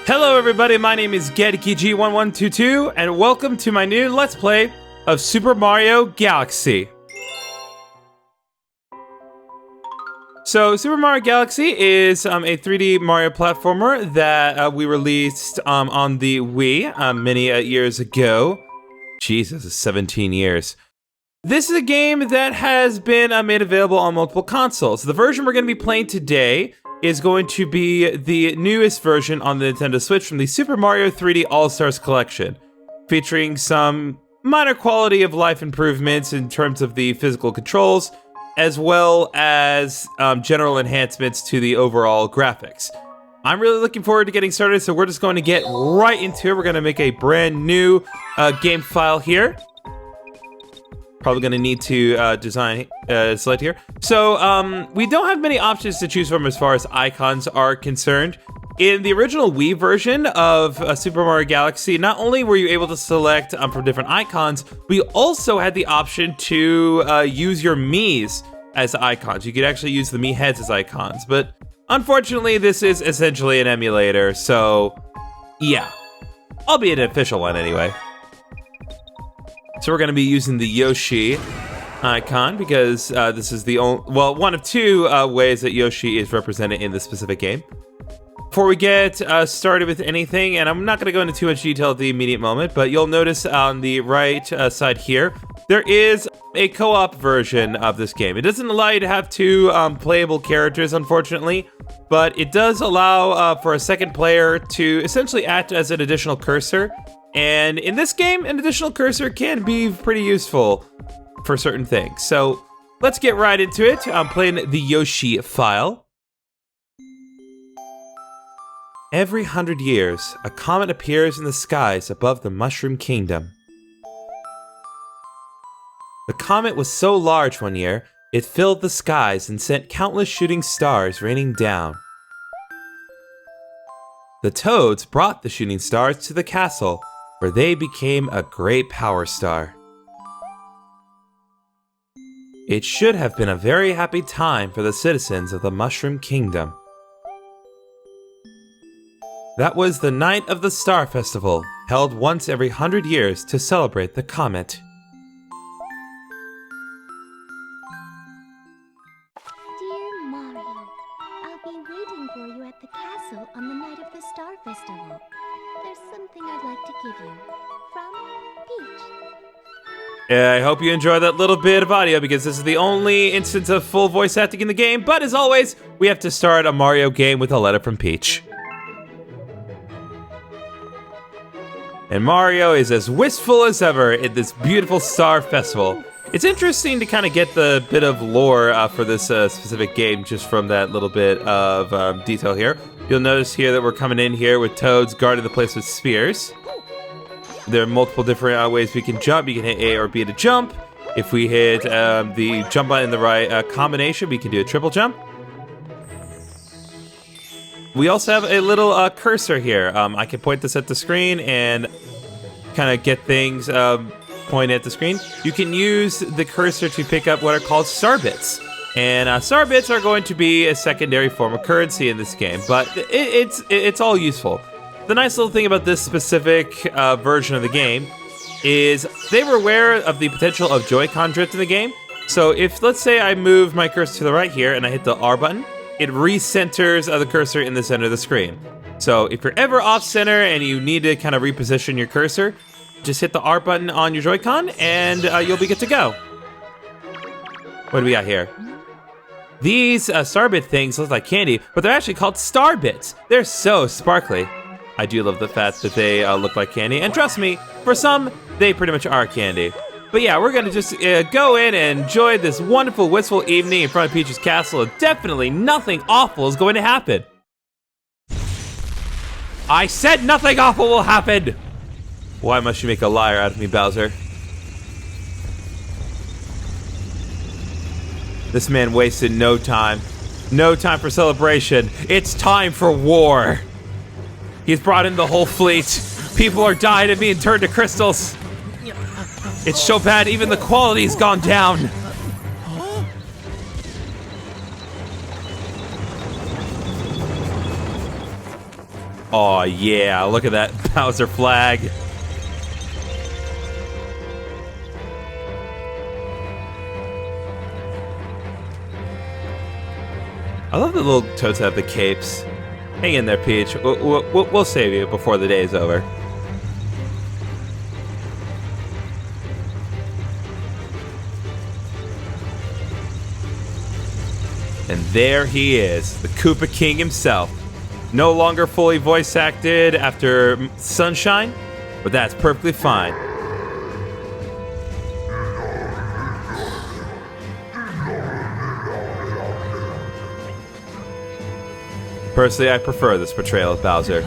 Hello everybody, my name is GetGG1122, and welcome to my new Let's Play of Super Mario Galaxy. So, Super Mario Galaxy is a 3D Mario platformer that we released on the Wii many years ago. Jesus, 17 years. This is a game that has been made available on multiple consoles. The version we're going to be playing today is going to be the newest version on the Nintendo Switch from the Super Mario 3D All-Stars Collection, featuring some minor quality of life improvements in terms of the physical controls, as well as general enhancements to the overall graphics. I'm really looking forward to getting started, so we're just going to get right into it. We're going to make a brand new game file here. Probably going to need to select here. So we don't have many options to choose from as far as icons are concerned. In the original Wii version of Super Mario Galaxy, not only were you able to select from different icons, we also had the option to use your Miis as icons. You could actually use the Mii heads as icons, but unfortunately this is essentially an emulator, so yeah. Albeit an official one anyway. So we're going to be using the Yoshi icon because this is the only, well, one of two ways that Yoshi is represented in this specific game. Before we get started with anything, and I'm not going to go into too much detail at the immediate moment, but you'll notice on the right side here, there is a co-op version of this game. It doesn't allow you to have two playable characters, unfortunately, but it does allow for a second player to essentially act as an additional cursor. And in this game, an additional cursor can be pretty useful for certain things. So let's get right into it. I'm playing the Yoshi file. Every 100 years, a comet appears in the skies above the Mushroom Kingdom. The comet was so large one year, it filled the skies and sent countless shooting stars raining down. The Toads brought the shooting stars to the castle, where they became a great power star. It should have been a very happy time for the citizens of the Mushroom Kingdom. That was the night of the Star Festival, held once every 100 years to celebrate the comet. Dear Mario, I'll be waiting for you at the castle on the night of the Star Festival. There's something I'd like to give you. From Peach. I hope you enjoy that little bit of audio because this is the only instance of full voice acting in the game, but as always, we have to start a Mario game with a letter from Peach. And Mario is as wistful as ever at this beautiful Star Festival. It's interesting to kind of get the bit of lore for this specific game just from that little bit of detail here. You'll notice here that we're coming in here with Toads guarding the place with spears. There are multiple different ways we can jump. You can hit A or B to jump. If we hit the jump button in the right combination, we can do a triple jump. We also have a little cursor here. I can point this at the screen and kind of get things pointed at the screen. You can use the cursor to pick up what are called star bits. And star bits are going to be a secondary form of currency in this game, but it's all useful. The nice little thing about this specific version of the game is they were aware of the potential of Joy-Con drift in the game. So if, let's say, I move my cursor to the right here and I hit the R button, it recenters the cursor in the center of the screen. So if you're ever off-center and you need to kind of reposition your cursor, just hit the R button on your Joy-Con and you'll be good to go. What do we got here? These Starbit things look like candy, but they're actually called Star Bits. They're so sparkly. I do love the fact that they look like candy, and trust me, for some, they pretty much are candy. But yeah, we're gonna just go in and enjoy this wonderful, wistful evening in front of Peach's castle, and definitely nothing awful is going to happen. I said nothing awful will happen! Why must you make a liar out of me, Bowser? This man wasted no time. No time for celebration. It's time for war. He's brought in the whole fleet. People are dying and being turned to crystals. It's so bad, even the quality's gone down. Oh yeah, look at that Bowser flag. I love the little toads that have the capes. Hang in there, Peach. We'll save you before the day is over. And there he is, the Koopa King himself. No longer fully voice acted after Sunshine, but that's perfectly fine. Personally, I prefer this portrayal of Bowser.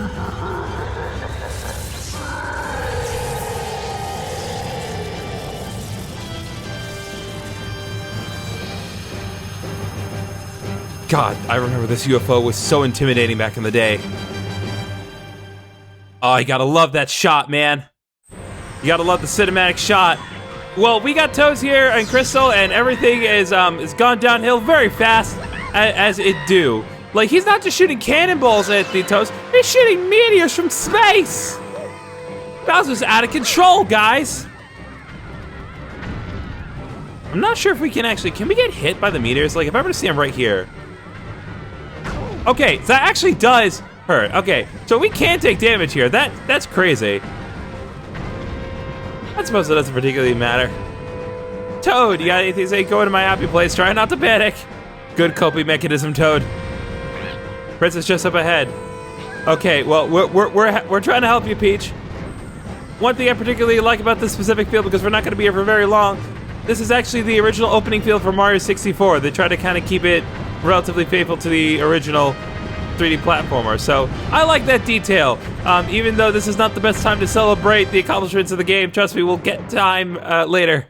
God, I remember this UFO was so intimidating back in the day. Oh, you gotta love that shot, man. You gotta love the cinematic shot. Well, we got Toads here and Crystal, and everything is gone downhill very fast, as it do. Like, he's not just shooting cannonballs at the Toads, he's shooting meteors from space! Bowser's out of control, guys! I'm not sure if we can actually, can we get hit by the meteors? Like, if I were to see him right here. Okay, so that actually does hurt. Okay, so we can take damage here. That's crazy. I suppose it doesn't particularly matter. Toad, you got anything to say? Go into my happy place, try not to panic. Good coping mechanism, Toad. Princess just up ahead. Okay, well, we're trying to help you, Peach. One thing I particularly like about this specific field, because we're not going to be here for very long, this is actually the original opening field for Mario 64. They try to kind of keep it relatively faithful to the original 3D platformer, so I like that detail. Even though this is not the best time to celebrate the accomplishments of the game, trust me, we'll get time later.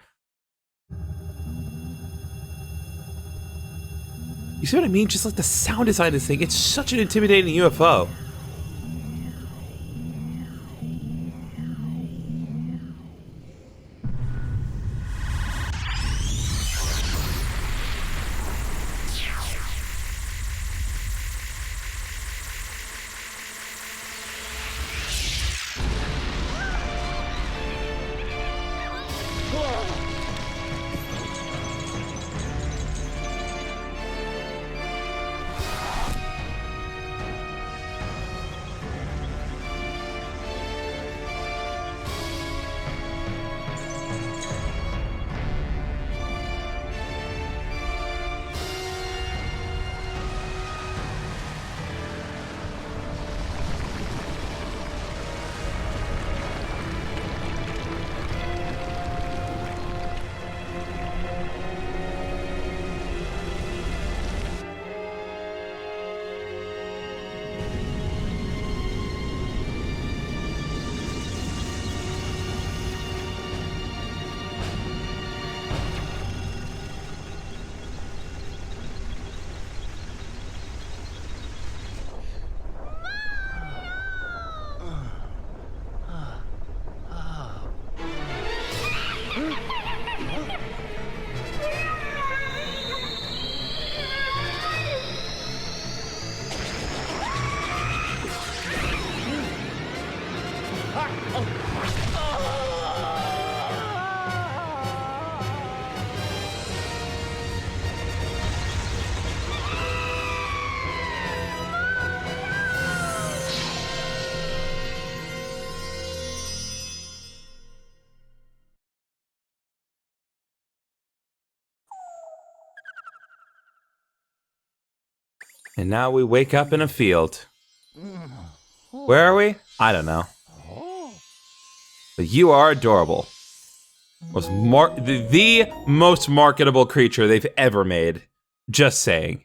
You see what I mean? Just like the sound design of this thing, it's such an intimidating UFO. And now we wake up in a field. Where are we? I don't know. But you are adorable. The most marketable creature they've ever made. Just saying.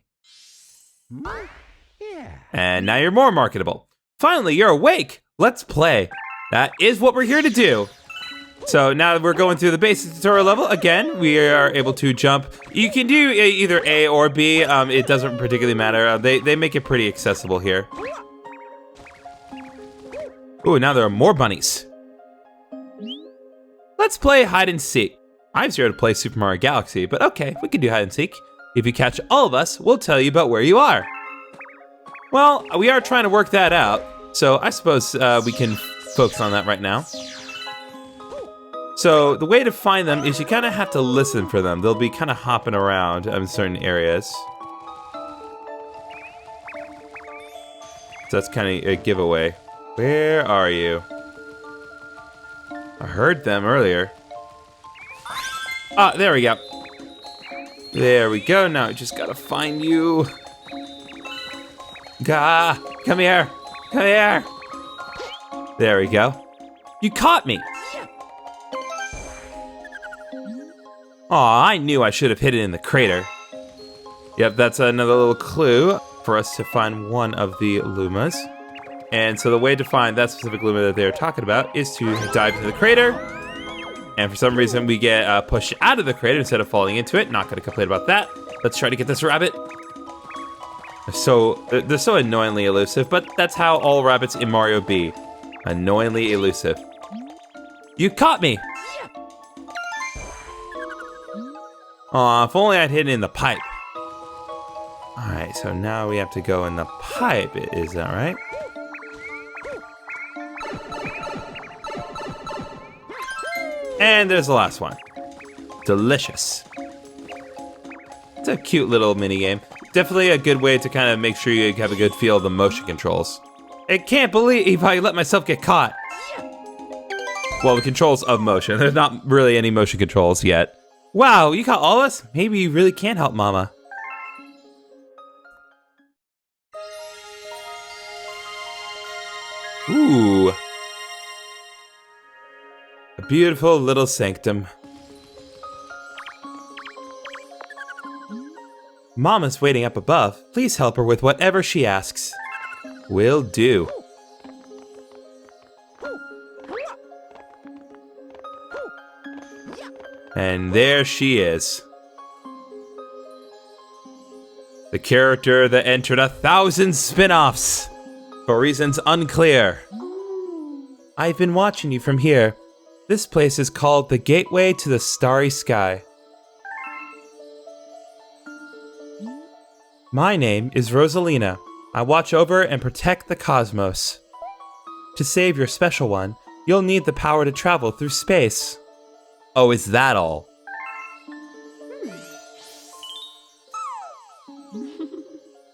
And now you're more marketable. Finally, you're awake. Let's play. That is what we're here to do. So now that we're going through the basic tutorial level, again, we are able to jump. You can do either A or B. It doesn't particularly matter. They make it pretty accessible here. Ooh, now there are more bunnies. Let's play hide and seek. I'm here to play Super Mario Galaxy, but okay, we can do hide and seek. If you catch all of us, we'll tell you about where you are. Well, we are trying to work that out. So I suppose we can focus on that right now. So the way to find them is you kind of have to listen for them. They'll be kind of hopping around in certain areas. So that's kind of a giveaway. Where are you? I heard them earlier. Ah, there we go. There we go. Now I just gotta find you. Gah! Come here! Come here! There we go. You caught me! Aw, I knew I should have hid it in the crater. Yep, that's another little clue for us to find one of the Lumas. And so the way to find that specific Luma that they're talking about is to dive into the crater. And for some reason we get pushed out of the crater instead of falling into it. Not gonna complain about that. Let's try to get this rabbit. They're so annoyingly elusive, but that's how all rabbits in Mario be. Annoyingly elusive. You caught me! Aw, if only I'd hidden in the pipe. Alright, so now we have to go in the pipe, is that right? And there's the last one. Delicious. It's a cute little mini game. Definitely a good way to kind of make sure you have a good feel of the motion controls. I can't believe I let myself get caught. Well, the controls of motion. There's not really any motion controls yet. Wow, you caught all of us? Maybe you really can help Mama. Ooh. A beautiful little sanctum. Mama's waiting up above. Please help her with whatever she asks. Will do. And there she is. The character that entered 1,000 spin-offs. For reasons unclear. I've been watching you from here. This place is called the Gateway to the Starry Sky. My name is Rosalina. I watch over and protect the cosmos. To save your special one, you'll need the power to travel through space. Oh, is that all?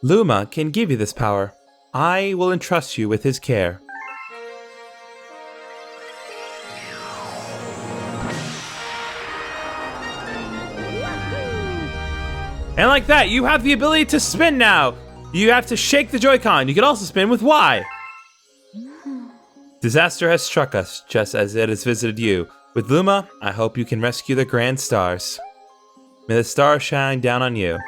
Luma can give you this power. I will entrust you with his care. And like that, you have the ability to spin now. You have to shake the Joy-Con. You can also spin with Y. Disaster has struck us, just as it has visited you. With Luma, I hope you can rescue the grand stars. May the stars shine down on you.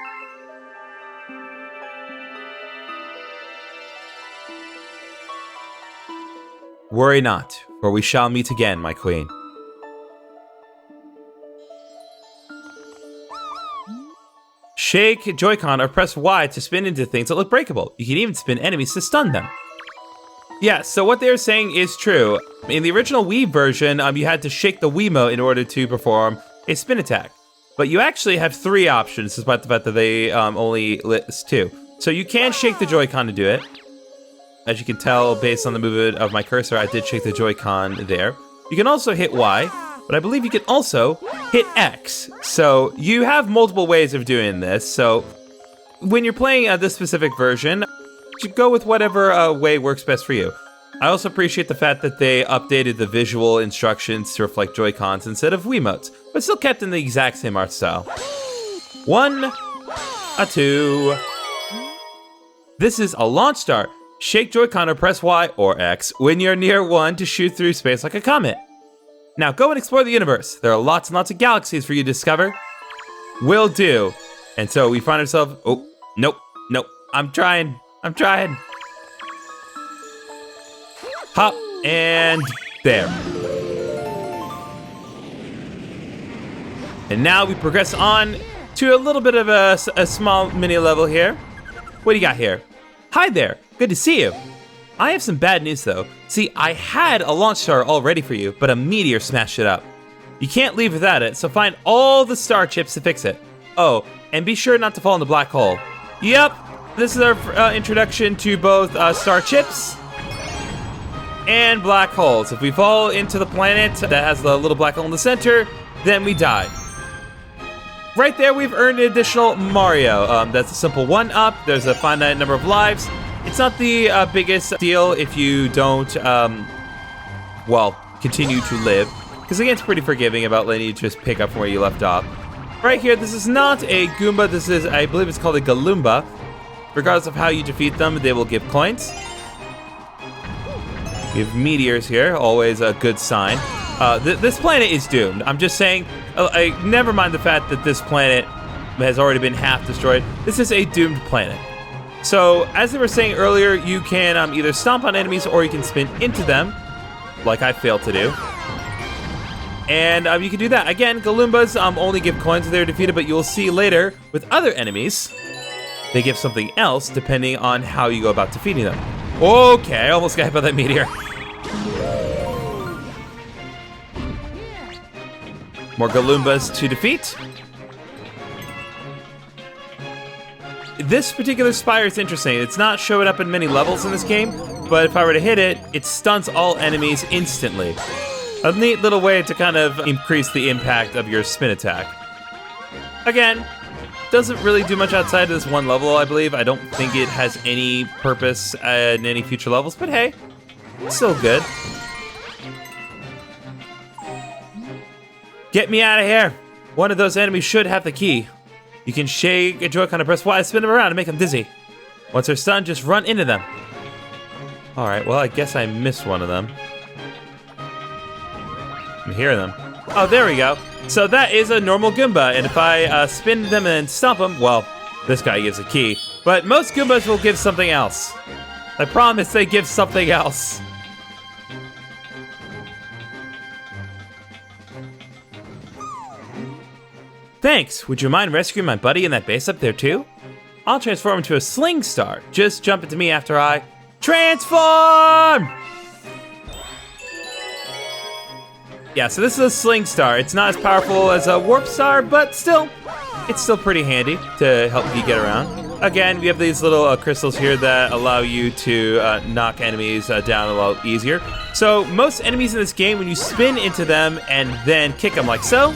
Worry not, for we shall meet again, my queen. Shake Joy-Con or press Y to spin into things that look breakable. You can even spin enemies to stun them. Yeah, so what they're saying is true. In the original Wii version, you had to shake the Wiimote in order to perform a spin attack. But you actually have 3 options, despite the fact that they only list 2. So you can shake the Joy-Con to do it. As you can tell, based on the movement of my cursor, I did shake the Joy-Con there. You can also hit Y, but I believe you can also hit X. So you have multiple ways of doing this. So when you're playing this specific version, you go with whatever way works best for you. I also appreciate the fact that they updated the visual instructions to reflect Joy-Cons instead of Wiimotes, but still kept in the exact same art style. 1, 2. This is a launch star. Shake Joy-Con or press Y or X when you're near one to shoot through space like a comet. Now go and explore the universe. There are lots and lots of galaxies for you to discover. Will do. And so we find ourselves... Oh, nope. I'm trying. Hop, and there. And now we progress on to a little bit of a small mini level here. What do you got here? Hi there, good to see you. I have some bad news though. See, I had a launch star all ready for you, but a meteor smashed it up. You can't leave without it, so find all the star chips to fix it. Oh, and be sure not to fall in the black hole. Yep, this is our introduction to both star chips and black holes. If we fall into the planet that has the little black hole in the center, then we die. Right there, we've earned an additional Mario. That's a simple 1-up. There's a finite number of lives. It's not the biggest deal if you don't, well, continue to live. Because the game's pretty forgiving about letting you just pick up from where you left off. Right here, this is not a Goomba. This is, I believe it's called a Galoomba. Regardless of how you defeat them, they will give coins. We have meteors here, always a good sign. This planet is doomed. I'm just saying, never mind the fact that this planet has already been half destroyed. This is a doomed planet. So, as they were saying earlier, you can either stomp on enemies or you can spin into them, like I failed to do. And you can do that. Again, Galoombas only give coins if they're defeated, but you'll see later with other enemies, they give something else depending on how you go about defeating them. Okay, I almost got hit by that meteor. More Galoombas to defeat. This particular spire is interesting. It's not showing up in many levels in this game, but if I were to hit it, it stunts all enemies instantly. A neat little way to kind of increase the impact of your spin attack. Again, doesn't really do much outside of this one level, I believe. I don't think it has any purpose in any future levels, but hey, it's still good. Get me out of here. One of those enemies should have the key. You can shake a Joy-Con and press Y, spin them around and make them dizzy. Once they're stunned, just run into them. All right, well, I guess I missed one of them. I'm hearing them. Oh, there we go. So that is a normal Goomba, and if I spin them and stomp them, well, this guy gives a key. But most Goombas will give something else. I promise they give something else. Thanks. Would you mind rescuing my buddy in that base up there too? I'll transform into a Sling Star. Just jump into me after I transform! Yeah, so this is a Sling Star. It's not as powerful as a Warp Star, but still, it's still pretty handy to help you get around. Again, we have these little crystals here that allow you to knock enemies down a little easier. So most enemies in this game, when you spin into them and then kick them like so,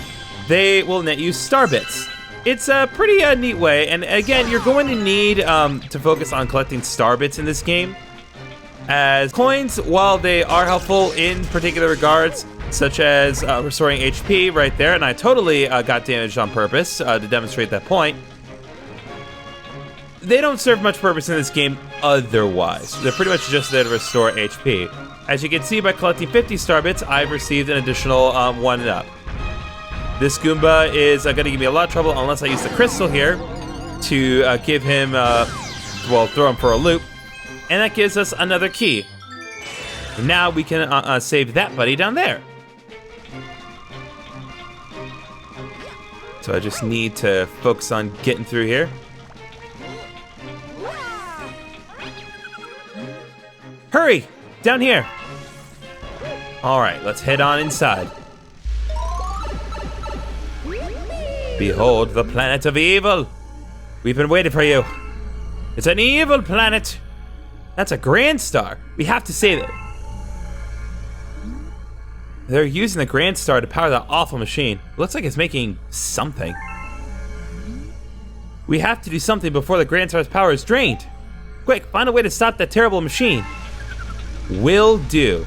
they will net you star bits. It's a pretty neat way, and again, you're going to need to focus on collecting star bits in this game, as coins, while they are helpful in particular regards, such as restoring HP right there, and I totally got damaged on purpose to demonstrate that point. They don't serve much purpose in this game otherwise. They're pretty much just there to restore HP. As you can see, by collecting 50 star bits, I've received an additional 1-up. This Goomba is going to give me a lot of trouble unless I use the crystal here to give him, well, throw him for a loop. And that gives us another key. Now we can save that buddy down there. So I just need to focus on getting through here. Hurry! Down here! Alright, let's head on inside. Behold the planet of evil! We've been waiting for you. It's an evil planet! That's a Grand Star. We have to save it. They're using the Grand Star to power that awful machine. Looks like it's making something. We have to do something before the Grand Star's power is drained. Quick, find a way to stop that terrible machine. Will do.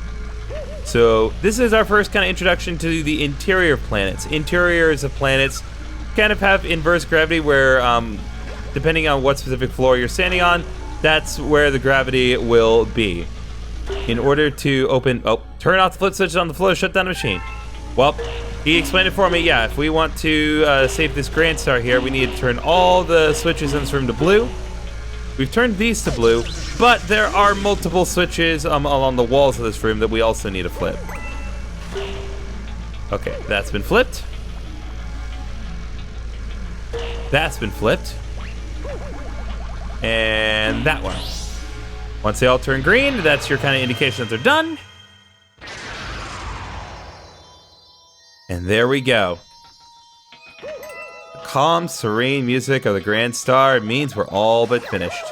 So this is our first kind of introduction to the interior of planets. Interiors of planets kind of have inverse gravity where depending on what specific floor you're standing on, that's where the gravity will be. In order to turn off the flip switches on the floor to shut down the machine. Well, he explained it for me. Yeah, if we want to save this Grand Star here, we need to turn all the switches in this room to blue. We've turned these to blue, but there are multiple switches along the walls of this room that we also need to flip. Okay, that's been flipped. That's been flipped. And that one. Once they all turn green, that's your kind of indication that they're done. And there we go. The calm, serene music of the Grand Star means we're all but finished.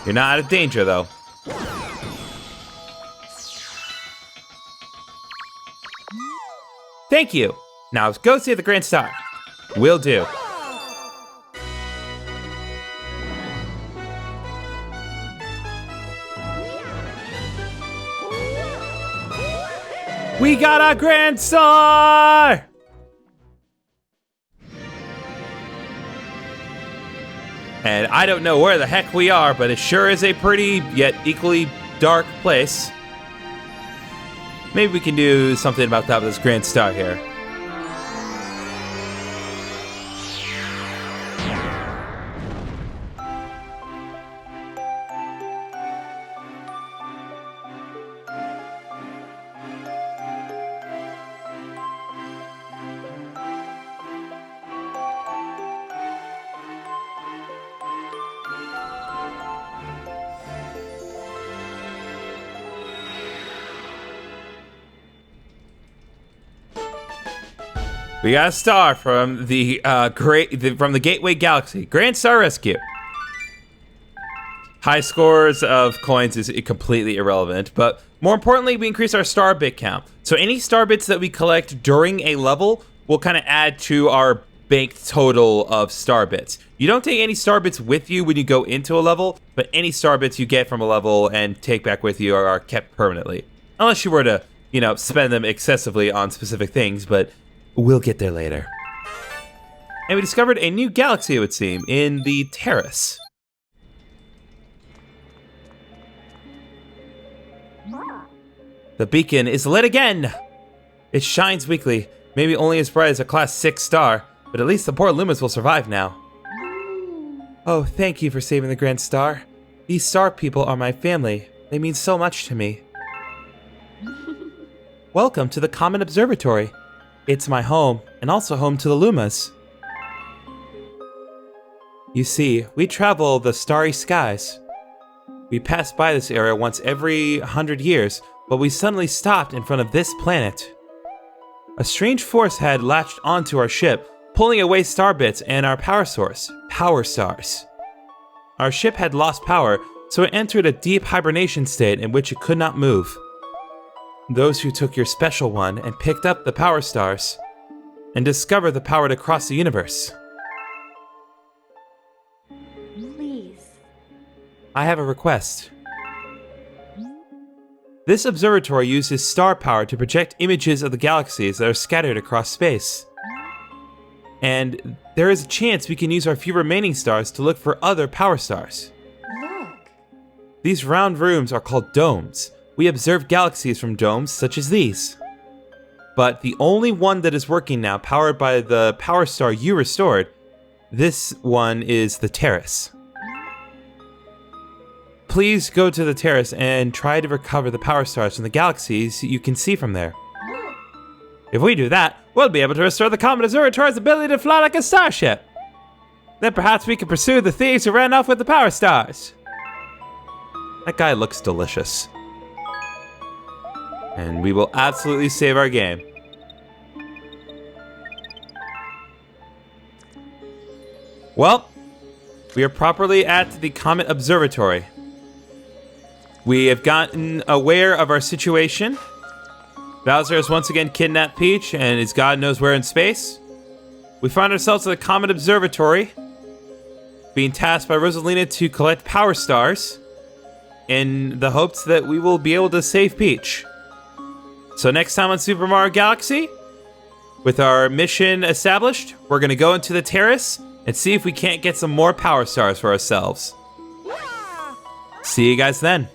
You're not out of danger, though. Thank you. Now go save the Grand Star. Will do. We got a Grand Star! And I don't know where the heck we are, but it sure is a pretty, yet equally dark place. Maybe we can do something about that with this Grand Star here. We got a star from the from the Gateway Galaxy. Grand Star Rescue. High scores of coins is completely irrelevant, but more importantly, we increase our star bit count. So any star bits that we collect during a level will kind of add to our banked total of star bits. You don't take any star bits with you when you go into a level, but any star bits you get from a level and take back with you are kept permanently. Unless you were to, spend them excessively on specific things, but we'll get there later. And we discovered a new galaxy, it would seem, in the Terrace. The beacon is lit again! It shines weakly, maybe only as bright as a Class 6 star, but at least the poor Lumas will survive now. Oh, thank you for saving the Grand Star. These star people are my family. They mean so much to me. Welcome to the Comet Observatory. It's my home, and also home to the Lumas. You see, we travel the starry skies. We pass by this area once every 100 years, but we suddenly stopped in front of this planet. A strange force had latched onto our ship, pulling away star bits and our power source, power stars. Our ship had lost power, so it entered a deep hibernation state in which it could not move. Those who took your special one and picked up the power stars and discovered the power to cross the universe. Please. I have a request. This observatory uses star power to project images of the galaxies that are scattered across space. And there is a chance we can use our few remaining stars to look for other power stars. Look. These round rooms are called domes. We observe galaxies from domes such as these. But the only one that is working now, powered by the power star you restored, this one is the Terrace. Please go to the Terrace and try to recover the power stars from the galaxies you can see from there. If we do that, we'll be able to restore the Comet Observatory's ability to fly like a starship. Then perhaps we can pursue the thieves who ran off with the power stars. That guy looks delicious. And we will absolutely save our game. Well, we are properly at the Comet Observatory. We have gotten aware of our situation. Bowser has once again kidnapped Peach and is God knows where in space. We find ourselves at the Comet Observatory, being tasked by Rosalina to collect power stars in the hopes that we will be able to save Peach. So next time on Super Mario Galaxy, with our mission established, we're going to go into the Terrace and see if we can't get some more power stars for ourselves. See you guys then.